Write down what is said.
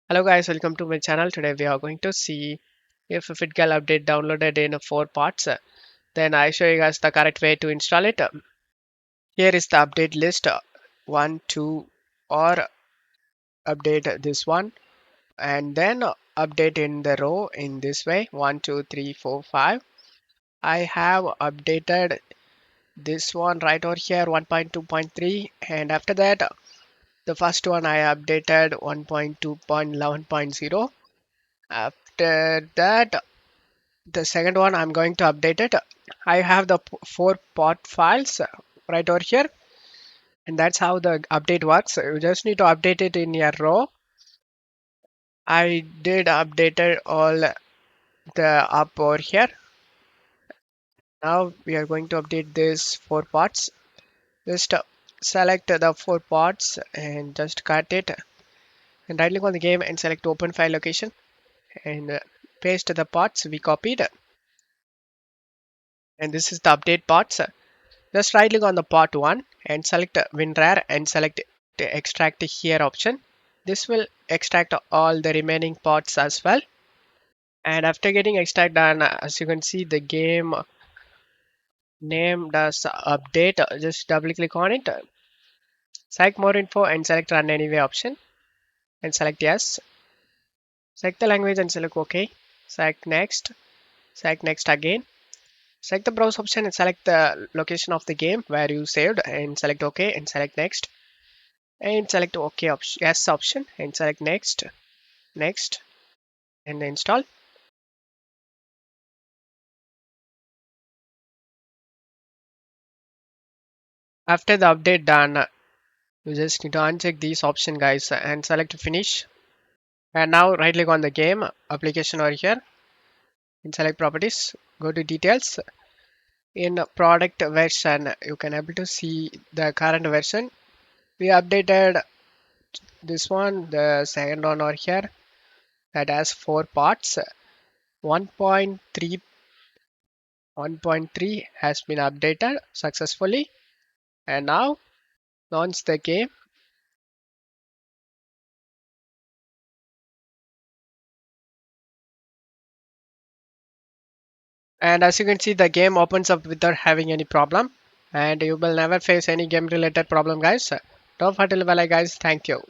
Hello guys, welcome to my channel. Today we are going to see if a FitGirl update downloaded in four parts. Then I show you guys the correct way to install it. Here is the update list. One, two, or update this one, and then update in the row in this way. One, two, three, four, five. I have updated this one right over here, 1.2.3, and after that, the first one I updated 1.2.11.0. After that, the second one I'm going to update it. I have the four pot files right over here, and that's how the update works. You just need to update it in your row. I did updated all the up over here. Now we are going to update this four parts. Just select the four parts and just cut it, and right click on the game and select open file location, and paste the parts we copied. And this is the update parts. Just right click on the part 1 and select WinRAR and select the extract here option. This will extract all the remaining parts as well. And after getting extract done, as you can see, the game name does update. Just double click on it, select more info and select run anyway option and select yes. Select the language and select OK. Select next again. Select the browse option and select the location of the game where you saved and select OK and select next. And select OK option, yes option, and select next, and install. After the update done, you just need to uncheck these option guys and select finish. And now right click on the game application over here and select properties. Go to details. In product version, you can able to see the current version. We updated this one, the second one over here, that has four parts. 1.3 1.3 has been updated successfully, and now launch the game. And as you can see, the game opens up without having any problem, and you will never face any game related problem guys. Don't forget to guys. Thank you.